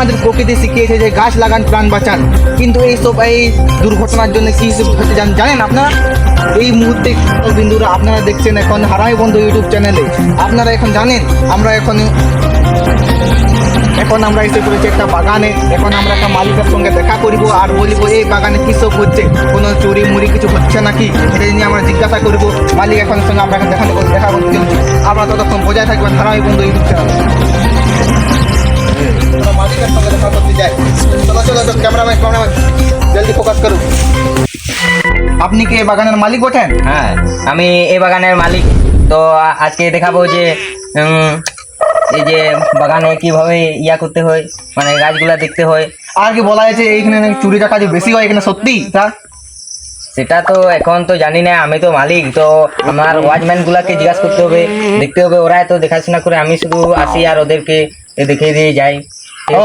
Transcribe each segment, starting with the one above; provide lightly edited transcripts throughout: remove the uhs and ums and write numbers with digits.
আমাদের প্রকৃতি শিখিয়েছে যে গাছ লাগান প্রাণ বাঁচান, কিন্তু এই দুর্ঘটনার জন্য কি হচ্ছে জানেন আপনারা? এই মুহূর্তে বিন্দুরা আপনারা দেখছেন এখন হারাই বন্ধু ইউটিউব চ্যানেলে। আপনারা এখন জানেন আমরা এখন আমরা এসে পড়েছি একটা বাগানে। এখন আমরা একটা মালিকের সঙ্গে দেখা করিব আর বলিব এই বাগানে কী সব হচ্ছে, কোনো চুরি মুড়ি কিছু হচ্ছে নাকি, এটা নিয়ে আমরা জিজ্ঞাসা করিব মালিক এখন সঙ্গে আমরা এখন দেখা করতে চলছি। আপনারা ততক্ষণ বজায় থাকবেন হারাই বন্ধু ইউটিউব চ্যানেলে। মালিকের সঙ্গে দেখা করতে যাই। চলো ক্যামেরাম্যান জলদি ফোকাস করুন। আপনি কি এই বাগানের মালিক ওঠেন? হ্যাঁ, আমি এই বাগানের মালিক। তো আজকে দেখাবো যে এই যে বাগানে কিভাবে ইয়া করতে হয়, মানে গাছগুলা দেখতে হয়। আর কি বলা হয়েছে এইখানে নাকি চুরি ডাকাতি বেশি হয়, এখানে সত্যি স্যার? সেটা তো এখন তো জানি না, আমি তো মালিক, তো আমার ওয়াচম্যান গুলাকে জিজ্ঞাসা করতে হবে, দেখতে হবে। ওরাই তো দেখাশোনা করে, আমি শুধু আসি আর ওদেরকে দেখিয়ে দিয়ে যাই।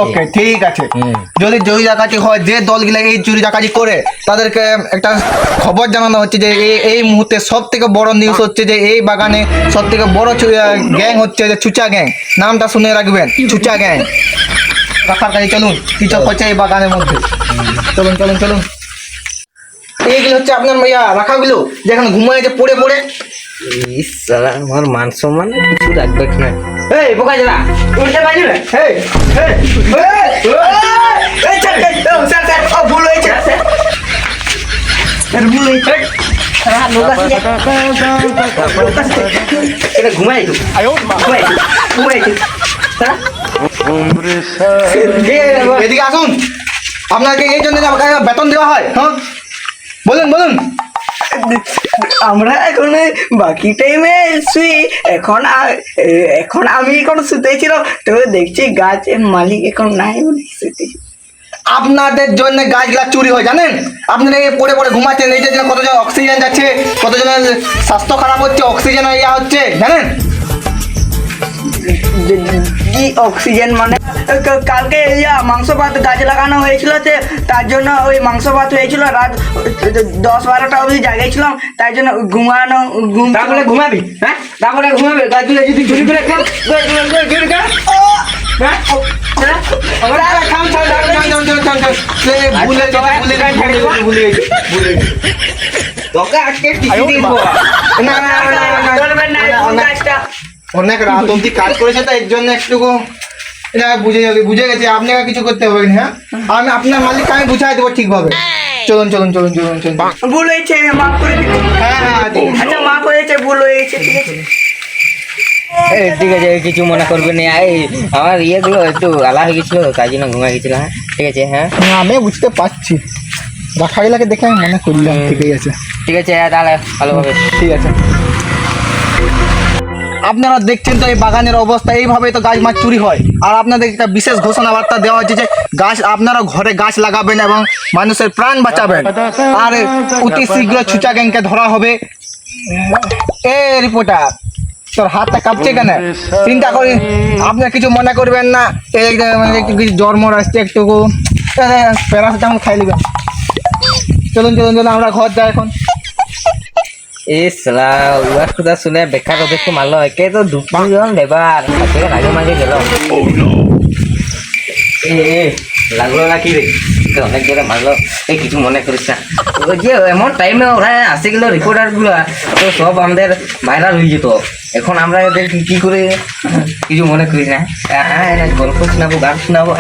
ওকে, ঠিক আছে। যদি চুরি ডাকাতি হয়, যে দলগুলো এই চুরি ডাকাতি করে তাদেরকে একটা খবর জানানো হচ্ছে যে এই মুহূর্তে সব থেকে বড় নিউজ হচ্ছে যে এই বাগানে সব থেকে বড় গ্যাং হচ্ছে যে ছুচা গ্যাং। নামটা শুনে রাখবেন, ছুচা গ্যাং। রাখার কাছে চলুন, কিছু হচ্ছে এই বাগানের মধ্যে। চলুন চলুন চলুন। এইগুলো হচ্ছে আপনার ভাইয়া রাখাগুলো, যেখানে ঘুমায় যে পড়ে পড়ে। আমার মান সম্মান কিছু রাখবে না। এই বোকা জেলা উল্টে বাজু রে। ভুল হয়েছে, ভুল হয়েছে। ঘুমাই এদিকে আসুন। আপনাকে এই জন্য বেতন দেওয়া হয়? হ্যাঁ, বলুন বলুন। আমরা এখন বাকি টাইমে শুই। এখন আমি এখন শুতেছিলাম, তো দেখছি গাছের মালিক এখন নাই বলে শুতেছি। আপনাদের জন্য গাছগুলা চুরি হয় জানেন? আপনারা এই পড়ে পড়ে ঘুমাচ্ছেন, এই যে কতজন অক্সিজেন যাচ্ছে, কতজনের স্বাস্থ্য খারাপ হচ্ছে, অক্সিজেন ইয়া হচ্ছে জানেন? কি অক্সিজেন মানে? কালকে মাংস ভাত গাছ লাগানো হয়েছিল, তার জন্য ওই মাংস ভাত হয়েছিল। রাত 10-12টা অবধি জায়গায় ছিলাম, তাই জন্য তারপরে ঘুমাবি। হ্যাঁ, তারপরে ঘুমাবে গাছগুলো যদি চুরি করে অনেক রাত অব্দি কাজ করেছে, তো এর জন্য একটুকু বুঝে গেছে। আপনাকে কিছু করতে হবে না। হ্যাঁ, আমি আপনার মালিককে আমি বুঝাই দেবো ঠিকভাবে। চলুন চলুন চলুন চলুন চলুন। ভুল হয়েছে, মাফ করে দিন। হ্যাঁ হ্যাঁ, আচ্ছা, মাফ হয়েছে, ভুল হয়েছে, ঠিক আছে। ঠিক আছে, কিছু মনে করবে না। এই আমার ইয়েগুলো একটু আলা হয়ে গেছিল, তাই জন্য ঘুমাই গেছিল। হ্যাঁ, ঠিক আছে। হ্যাঁ, আমি বুঝতে পারছি, রাখাগুলাকে দেখে আমি মনে করলাম। ঠিক আছে ঠিক আছে, তাহলে ভালোভাবে। ঠিক আছে। আপনারা দেখছেন তো এই বাগানের অবস্থা, এইভাবে তো গাছ মাছ চুরি হয়। আর আপনাদের একটা বিশেষ ঘোষণা বার্তা দেওয়া হচ্ছে যে গাছ আপনারা ঘরে গাছ লাগাবেন এবং মানুষের প্রাণ বাঁচাবেন। আর অতি শীঘ্র ছুচা গ্যাংকে ধরা হবে। এ রিপোর্টার, তোর হাতটা কাঁপছে কেন? চিন্তা করি, আপনার কিছু মনে করবেন না। একটু কিছু জ্বর মর আসছে, একটু প্যারাসিটামল খাই নেবেন। চলুন চলুন চলুন, আমরা ঘর যাই এখন। উয়ার কথা শুনে বেকার ওদেরকে মারলো। একে তো দুজন লেবার আগে মাঝে গেল। লাগলো নাকি রে? অনেক জোরে মারলো। এই কিছু মনে করিস না, ওই যে এমন টাইমে ওরা আসে গেল রিপোর্টার গুলা, তো সব আমাদের ভাইরাল হয়ে যেত। এখন আমরা এদের কি করে, কিছু মনে করিস না। গল্প শোনাবো, গান শোনাবো।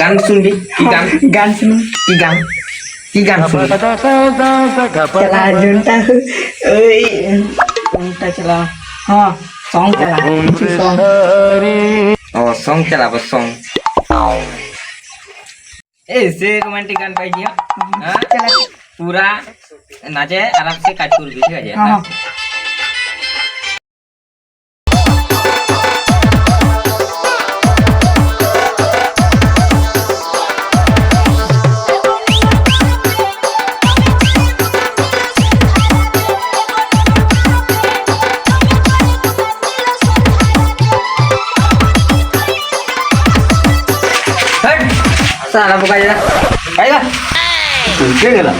গান শুনবি? কি গান? গান শুনুন। কি গান? কি গান শুনবি? चला झुंटा ওই কোনটা চলা? হ্যাঁ, সং চলা। ও, সং চালাবো, সং। ऐसे रोमांटिक गान पाई दिया। चला पूरा नाचे आराम से काट कर ठीक है। हाँ। सारा बुका जा आएगा क्या गला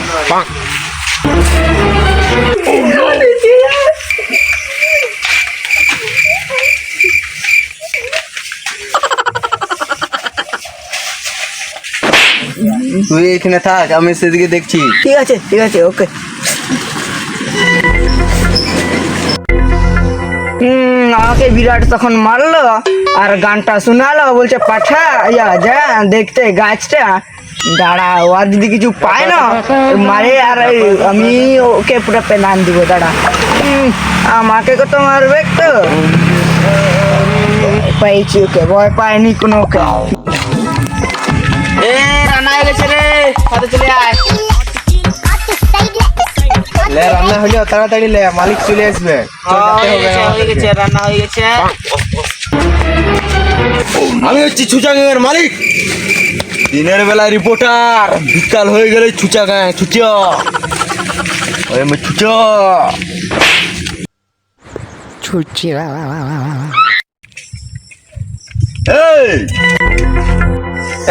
তুই এখানে থাক, আমি সেদিকে দেখছি। ঠিক আছে ওকে। আমাকে বিরাট তখন মারলো আর গানটা শোনালো, বলছে পাঠা ইয়া যা দেখতে গাছটা, দাঁড়া ও আর যদি কিছু পায় না মারে, আর আমি ওকে পুরো পেনান দিব, দাঁড়া। আমাকে কত মারবে তো, পাইছি ওকে, ভয় পায়নি কোনো ওকে। এ রান্না হয়ে গেছে রে, সাথে চলে আয়। লে রান্না হইলো, তাড়াতাড়ি লে, মালিক চলে আসবে। হয়ে গেছে, রান্না হয়ে গেছে। আমি হচ্ছি ছুচা গ্যাংয়ের মালিক। দিনের বেলা রিপোর্টার, বিকাল হয়ে গেলে ছুচা গ্যাং, ছুচা ওই আমি ছুচা।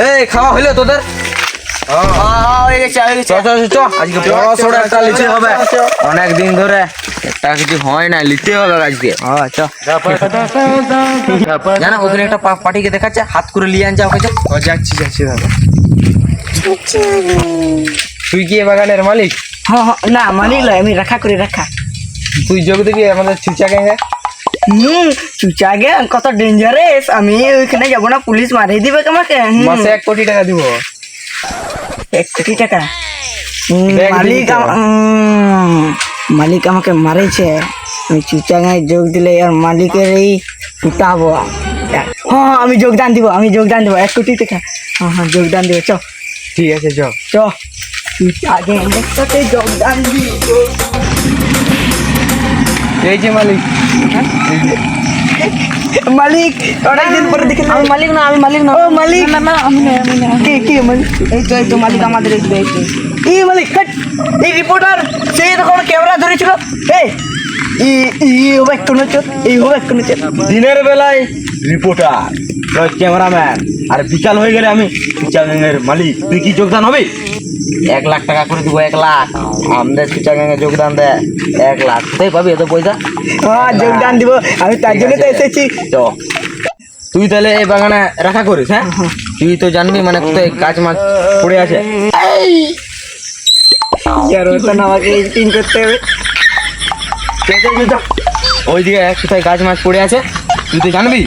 এই খাওয়া হইলো তোদের? হয়ে গেছে, হয়ে গেছে। আজকে বড় সড়ো একটা লিচি হবে, অনেক দিন ধরে একটা কিছু হয় না, লিতে হবে আজকে। আচ্ছা জানা ওখানে একটা পার্টিকে দেখাচ্ছে, হাত করে লিয়ে আনছে ওকে। যাচ্ছি দাদা। তুই কি এ বাগানের মালিক? হ্যাঁ না মালিক লয়, আমি রাখা করে রাখা। তুই যোগ দিবি আমাদের ছুচা গ্যাংয়ে? চুচা গে কত ডেঞ্জারাস, আমি ওইখানে যাবো না, পুলিশ মারিয়ে দিবে আমাকে। মাসে 1 কোটি টাকা দিব। 1 কোটি টাকা? ব্যাগ মালিক দিবি তো? মালিক আমাকে মারেছে, আমি চুচা গায়ে যোগ দিলে আর মালিকের এই ফুটাবো। হ্যাঁ আমি যোগদান দিব, 1 কোটি টাকা। হ্যাঁ যোগদান দিব, চ। ঠিক আছে চ। চুচা গ্যাংয়ের সাথে যোগদান দিব। এই যে মালিক। মালিক অনেকদিন পরে দেখলাম। আমি মালিক না, আমি মালিক না। ও মালিক, না না আমি না, আমি না। কে মালিক? এই তো মালিক আমাদের এই তো। এই মালিক হাট, এই রিপোর্টার সেই তখন ক্যামেরা ধরেছিল। এই হবে একটু নচর, এই হবে একটু নচর। দিনের বেলায় রিপোর্টার, ক্যামেরাম্যান, আর বিকাল হয়ে গেলে আমি ছুচা গ্যাংয়ের মালিক। তুই কি যোগদান হবে? 1 লাখ টাকা করে দিব, 1 লাখ। আমাদের ছুচা গ্যাংয়ে যোগদান দেয় 1 লাখ। কোথায় পাবি এত পয়সা? হ্যাঁ যোগদান দিব, আমি তার জন্য তো এসেছি। চ। তুই তাহলে এই বাগানে রাখা করিস? হ্যাঁ, তুই তো জানবি মানে কোথায় গাছ মাছ পড়ে আছে। আর ওটা আমাকে এডিটিং করতে হবে। ওইদিকে কোথায় গাছ মাছ পড়ে আছে তুই তো জানবি,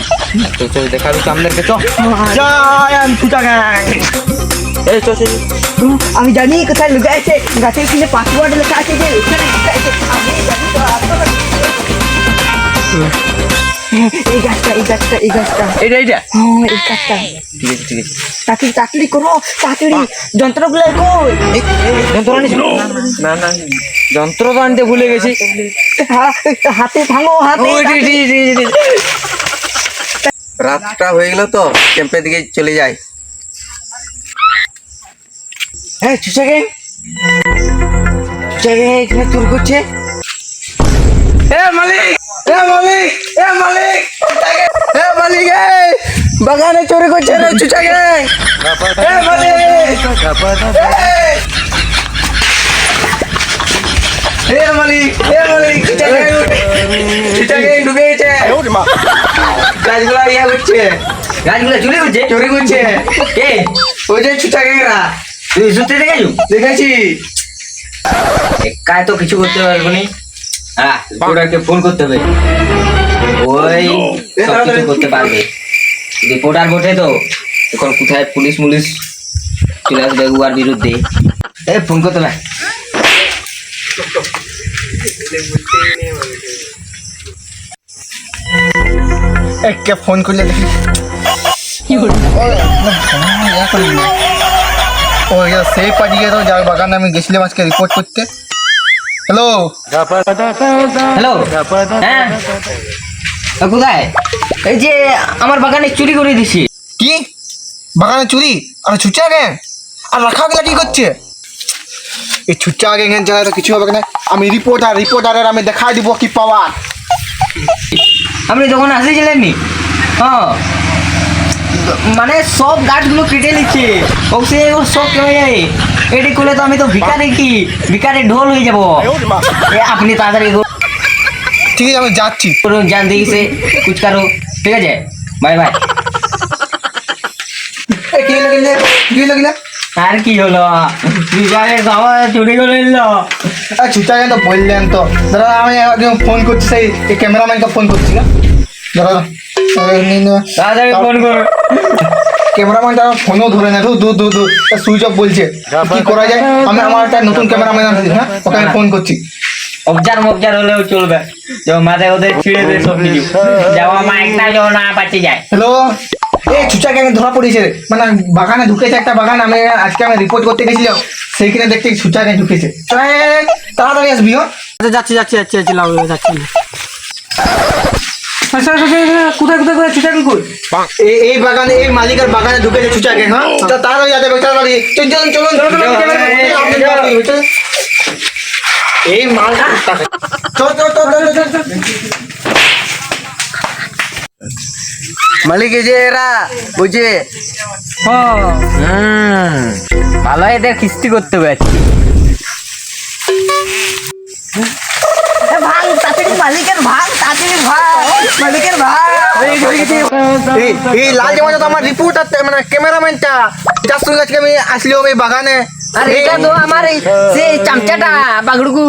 তো চল দেখাবি তো আমাদেরকে। চ জয় আমি ছুচা গ্যাং। এই চ। আমি জানি কোথায় লুকাইছে, গাছের কিনে পাসওয়ার্ড লেখা আছে যে ওখানে লুকাইছে। আমি জানি তো, এই গাছটা এইটা এই গাছটা। ঠিক আছে তাড়াতাড়ি করো, তাড়াতাড়ি। যন্ত্রগুলো কই? যন্ত্র আনিস? না যন্ত্র তো আনতে ভুলে গেছি। হাতে ভাঙো, হাতে। রাতটা হয়ে গেল তো, ক্যাম্পের দিকে চলে যাই। হ্যাঁ ছুচা গ্যাং এখানে চুর করছে। মালিক বাগানে চুরি করছে রে ছুচা গ্যাং। মালিক ছুচা গ্যাং ঢুকে গেছে, গাছগুলা ইয়া করছে, গাছগুলো চুরি করছে? চুরি করছে। কে? ওই যে ছুচা গ্যাংরা। তুই সত্যি দেখেছু? দেখেছি। একাই তো কিছু করতে পারবো নি। হ্যাঁ রিপোর্টারকে ফোন করতে হবে, ওই সব কিছু করতে পারবে। রিপোর্টার বটে তো, এখন কোথায় পুলিশ মুলিশ চলে আসবে উয়ার বিরুদ্ধে। ফোন করতে হবে। একে ফোন করলে দেখি ওই সেই পাঠিয়ে তো, যার বাগানে আমি গেছিলাম আজকে রিপোর্ট করতে। হ্যালো হ্যালো, হ্যাঁ কোথায়? এই যে আমার বাগানে চুরি করে দিছি। কি বাগানে চুরি? আর ছুচা গ্যাং আর রাখা গেলা কি করছে? এই ছুচা গ্যাংয়ের জায়গায় তো কিছু হবে না। আমি রিপোর্টারের আমি দেখা দিব কি পাওয়ার। আপনি যখন আসেছিলেন নি, হ্যাঁ মানে সব গাছগুলো কেটে নিচ্ছে, ও সে ও সব কেমন যায়। এটি করলে তো আমি তো ভিকারে ঢোল হয়ে যাবো। আপনি তাড়াতাড়ি ঠিক আছে আমি যাচ্ছি। করুন, যান দেখি সে কুচ কারো। ঠিক আছে, বাই বাই। কি লাগিলে আর কি হলো বিবাহে খাওয়া চুরি করে নিল ছুচাকে তো বললেন তো দাদা আমি একজন ফোন করছি সেই ক্যামেরাম্যানকে ফোন করছি না দাদা তাড়াতাড়ি ফোন করো ক্যামেরাম্যানটা ফোনও ধরে না দূর দূর দূর সুইচ অফ বলছে কি করা যায় আমি আমার একটা নতুন ক্যামেরাম্যান আনছি হ্যাঁ ওকে আমি ফোন করছি অবজার মবজার হলেও চলবে যে মাথায় ওদের ছিঁড়ে দেয় সব কিছু যাওয়া মা একটা যাও না পাচ্ছে যায় হ্যালো এই ছুচাকে ধরা পড়েছে রে। মানে বাগানে ঢুকেছে একটা বাগান আমি আজকে আমি রিপোর্ট করতে গেছিলাম সেইখানে দেখতে ছুচাকে ঢুকেছে তাড়াতাড়ি আসবি হ্যাঁ যাচ্ছি লাউ যাচ্ছি কোথায় ছুটাকি কই এই বাগানে এই মালিকের বাগানে ঢুকেছে ছুচাকে হ্যাঁ তাড়াতাড়ি যেতে হবে তাড়াতাড়ি চলুন এই মাল মালিক এই যে এরা বুঝে ভালো এদের কিস্তি করতে হবে আজকে এই লাল জামা তো আমার রিপোর্টার মানে ক্যামেরাম্যানটা যার সঙ্গে আজকে আমি আসলাম এই বাগানে আর এটা তো আমার সেই চামচাটা বাগড়ুকু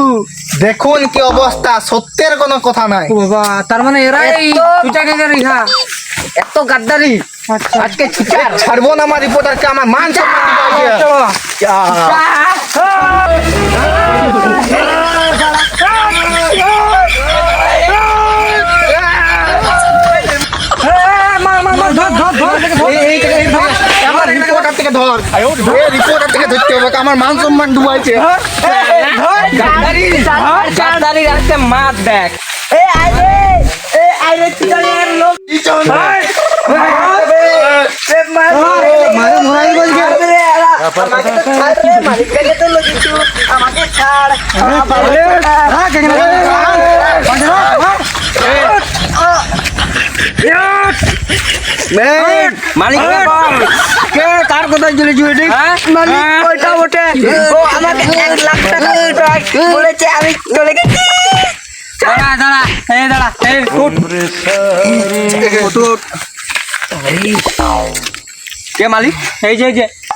দেখুন কি অবস্থা সত্যের কোনো কথা নাই বাবা তার মানে এরা এই ছুটাকে ইহা এত গাদ্দারি আজকে ছুটার ছাড়বো না আমার রিপোর্টারকে আমার মান সম্মান দিতে হবে। আমার রিপোর্টার থেকে ধর রিপোর্টার থেকে ধরতে হবে আমার মান সম্মান ডুবাইছে গাদ্দারি রাখতে মাত দেখ আমাকে ছাড় মালিক কে কার কোথায় চলেছি মালিক ওইটা ওঠে ও আমাকে 1 লাখ টাকা বলেছে আমি চলে গেছি দাঁড়া এই ফুট কে মালিক এই যে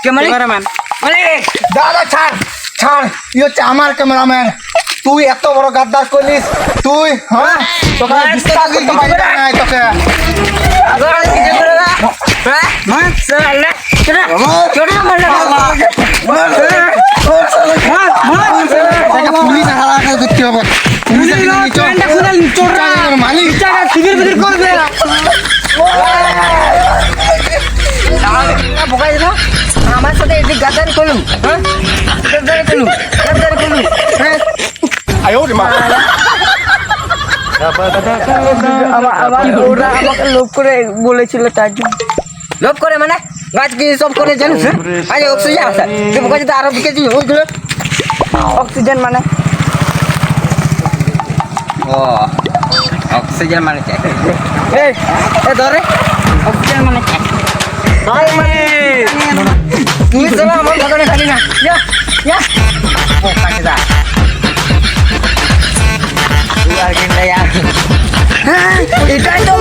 কে মালিক ক্যামেরাম্যান দাদা ছাড় তুই হচ্ছে আমার ক্যামেরাম্যান তুই এত বড় গাদ্দার করলিস তুই হ্যাঁ তোকে আমি বিশ্বাস করতে পারি না তোকে পুলিশ হারাকে দেখতে হবে মালিক করবে আমার সাথে এদিক গাদ্দারি করলুম হ্যাঁ ওরা আমাকে লোভ করে বলেছিল তার জন্য লোভ করে মানে গাছ কি সব করে জানিস আজ অক্সিজেন আছে তুই যদি আরো বিকেছি ওইগুলো অক্সিজেন মানে ও অক্সিজেন মানে ধরে অক্সিজেন মানে ভাই মানে তুই চলো আমার বাগানে খালি না ও কাটে দা এটাই তো